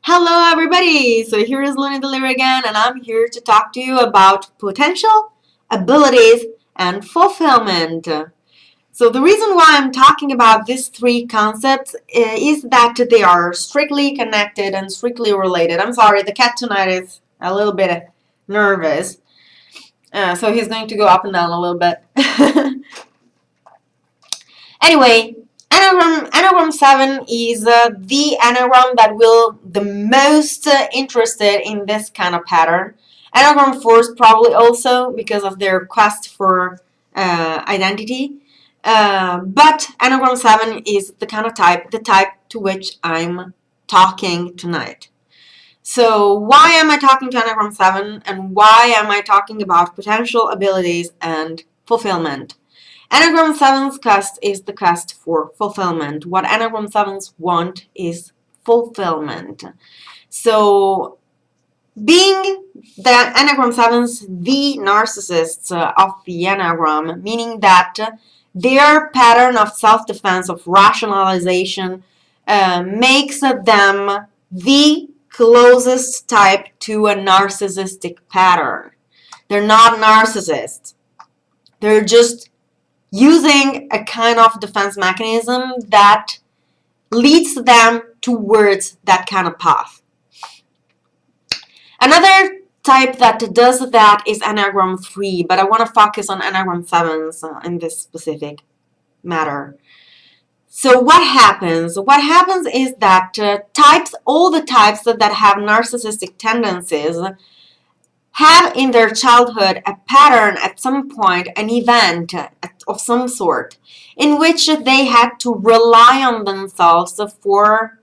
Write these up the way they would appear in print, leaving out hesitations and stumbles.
Hello everybody! So here is Luna Deliver again, and I'm here to talk to you about potential, abilities, and fulfillment. So the reason why I'm talking about these three concepts is that they are strictly connected and strictly related. I'm sorry, the cat tonight is a little bit nervous, so he's going to go up and down a little bit. Anyway, Enneagram 7 is the Enneagram that will the most interested in this kind of pattern. Enneagram 4 is probably also because of their quest for identity. But Enneagram 7 is the kind of type, the type to which I'm talking tonight. So why am I talking to Enneagram 7 and why am I talking about potential abilities and fulfillment? Enneagram 7's quest is the quest for fulfillment. What Enneagram 7's want is fulfillment. So, being the Enneagram 7's the narcissists of the Enneagram, meaning that their pattern of self-defense, of rationalization, makes them the closest type to a narcissistic pattern. They're not narcissists. They're just using a kind of defense mechanism that leads them towards that kind of path. Another type that does that is Enneagram 3, but I want to focus on Enneagram 7s in this specific matter. So what happens? What happens is that all the types that have narcissistic tendencies have in their childhood a pattern at some point, an event of some sort, in which they had to rely on themselves for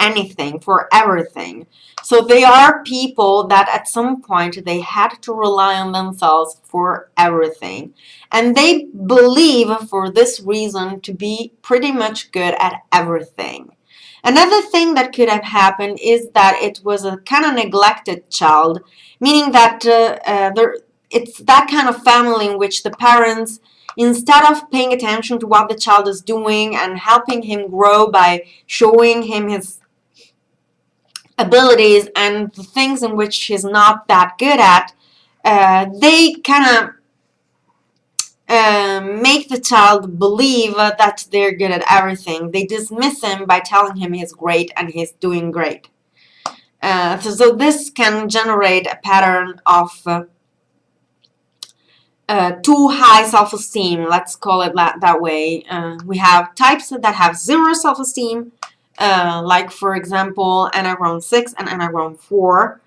anything, for everything. So they are people that at some point they had to rely on themselves for everything. And they believe for this reason to be pretty much good at everything. Another thing that could have happened is that it was a kind of neglected child, meaning that it's that kind of family in which the parents, instead of paying attention to what the child is doing and helping him grow by showing him his abilities and the things in which he's not that good at, they kind of make the child believe that they're good at everything. They dismiss him by telling him he's great and he's doing great. So this can generate a pattern of too high self-esteem. Let's call it that way. We have types that have zero self-esteem, like for example Enneagram 6 and Enneagram 4.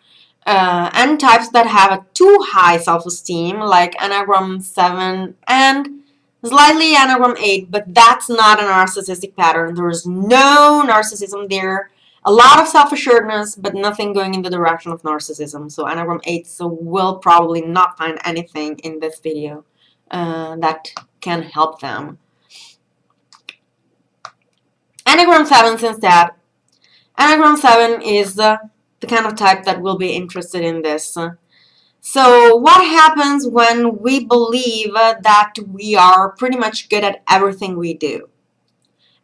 And types that have a too high self-esteem, like Enneagram 7 and slightly Enneagram 8, but that's not a narcissistic pattern. There is no narcissism there. A lot of self-assuredness, but nothing going in the direction of narcissism. So Enneagram 8 will probably not find anything in this video that can help them. Enneagram 7 instead. Enneagram 7 is the kind of type that will be interested in this. So what happens when we believe that we are pretty much good at everything we do?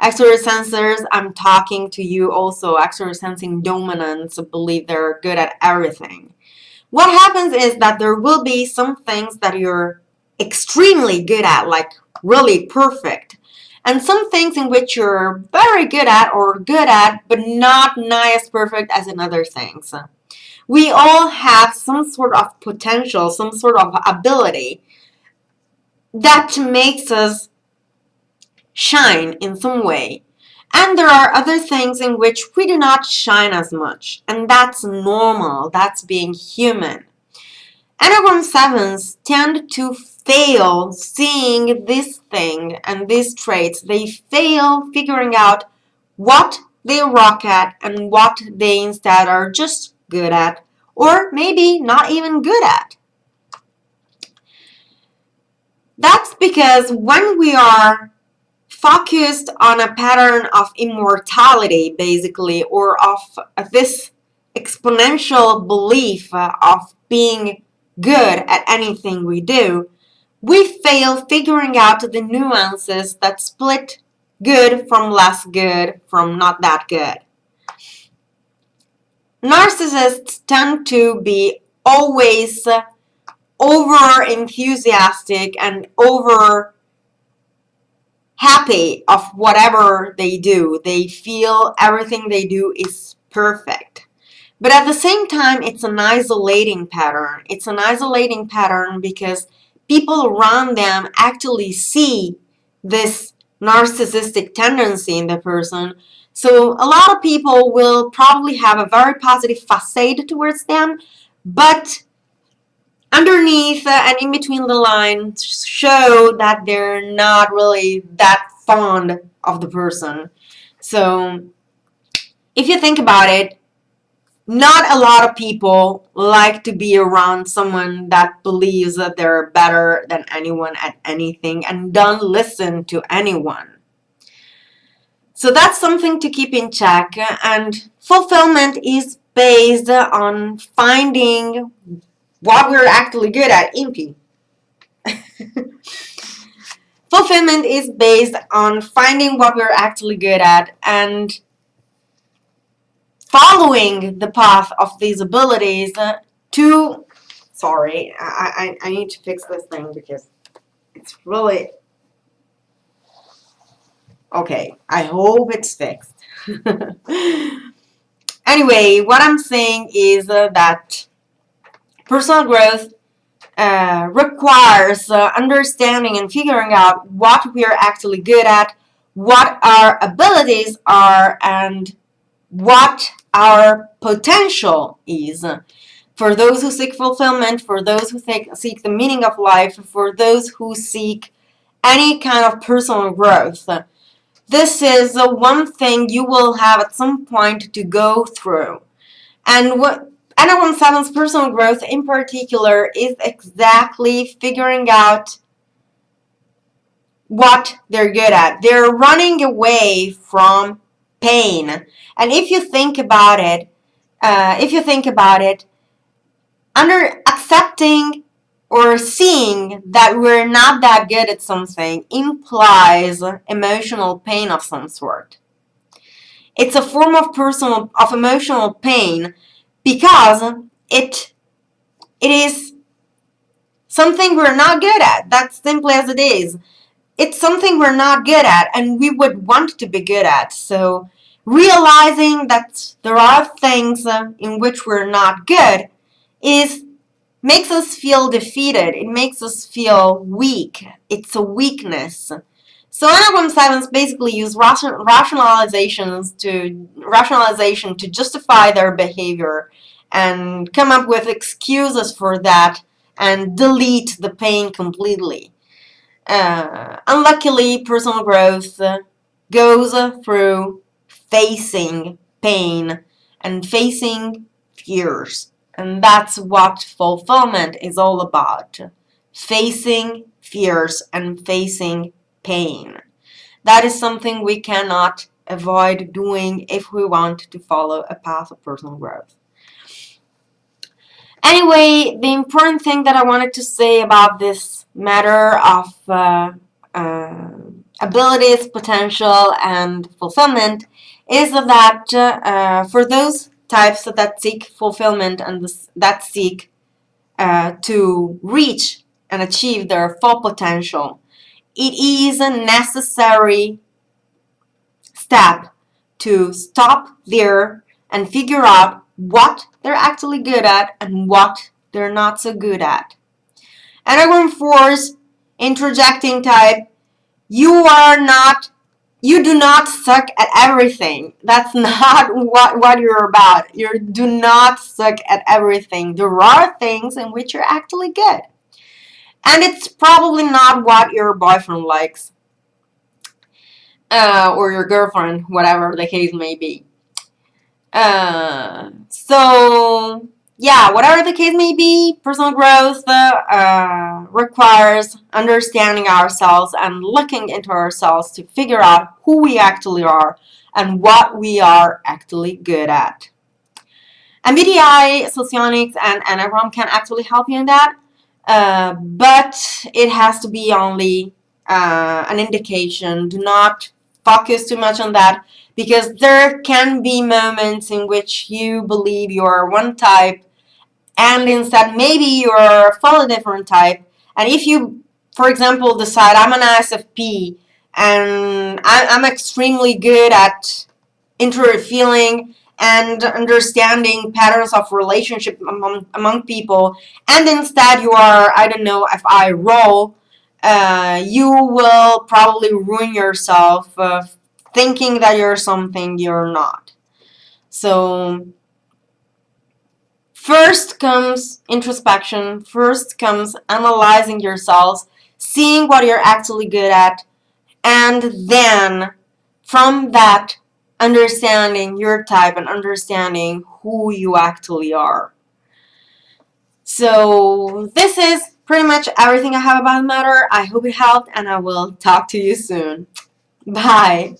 Exterior sensors, I'm talking to you also. Exterior sensing dominants believe they're good at everything. What happens is that there will be some things that you're extremely good at, like really perfect, and some things in which you're very good at or good at, but not nigh as perfect as in other things. We all have some sort of potential, some sort of ability that makes us shine in some way. And there are other things in which we do not shine as much, and that's normal, that's being human. Enneagram 7s tend to fail seeing this thing and these traits. They fail figuring out what they rock at and what they instead are just good at, or maybe not even good at. That's because when we are focused on a pattern of immortality, basically, or of this exponential belief of being good at anything we do, we fail figuring out the nuances that split good from less good from not that good. narcissists tend to be always over enthusiastic and over happy of whatever they do. They feel everything they do is perfect. But at the same time, it's an isolating pattern. It's an isolating pattern because people around them actually see this narcissistic tendency in the person. So a lot of people will probably have a very positive facade towards them, but underneath and in between the lines show that they're not really that fond of the person. So if you think about it, not a lot of people like to be around someone that believes that they're better than anyone at anything and don't listen to anyone. So that's something to keep in check. And fulfillment is based on finding what we're actually good at. Impy. Fulfillment is based on finding what we're actually good at and following the path of these abilities to... Sorry, I need to fix this thing because it's really... Okay, I hope it's fixed. Anyway, what I'm saying is that personal growth requires understanding and figuring out what we are actually good at, what our abilities are, and what our potential is. For those who seek fulfillment, for those who seek the meaning of life, for those who seek any kind of personal growth, this is one thing you will have at some point to go through. And what Enneagram 7's personal growth in particular is exactly figuring out what they're good at. They're running away from pain. And if you think about it, under accepting or seeing that we're not that good at something implies emotional pain of some sort. It's a form of emotional pain because it is something we're not good at. That's simply as it is. It's something we're not good at and we would want to be good at. So realizing that there are things in which we're not good makes us feel defeated. It makes us feel weak. It's a weakness. So Enneagram 7s basically use rationalization to justify their behavior and come up with excuses for that and delete the pain completely. Unluckily, personal growth goes through facing pain and facing fears. And that's what fulfillment is all about. Facing fears and facing pain. That is something we cannot avoid doing if we want to follow a path of personal growth. Anyway, the important thing that I wanted to say about this matter of abilities, potential, and fulfillment is that for those types that seek fulfillment and that seek to reach and achieve their full potential, it is a necessary step to stop there and figure out what they're actually good at and what they're not so good at. Enneagram 4's interjecting type, you do not suck at everything. That's not what you're about. You do not suck at everything. There are things in which you're actually good. And it's probably not what your boyfriend likes. Or your girlfriend, whatever the case may be. So yeah, whatever the case may be, personal growth requires understanding ourselves and looking into ourselves to figure out who we actually are and what we are actually good at. MBTI, Socionics, and Enneagram can actually help you in that, but it has to be only an indication. Do not focus too much on that, because there can be moments in which you believe you are one type and instead maybe you're a fully different type. And if you, for example, decide I'm an ISFP and I'm extremely good at interfeeling and understanding patterns of relationship among people, and instead you are, I don't know, if I roll, you will probably ruin yourself thinking that you're something you're not. So first comes introspection, first comes analyzing yourselves, seeing what you're actually good at, and then from that, understanding your type and understanding who you actually are. So this is pretty much everything I have about the matter. I hope it helped, and I will talk to you soon. Bye.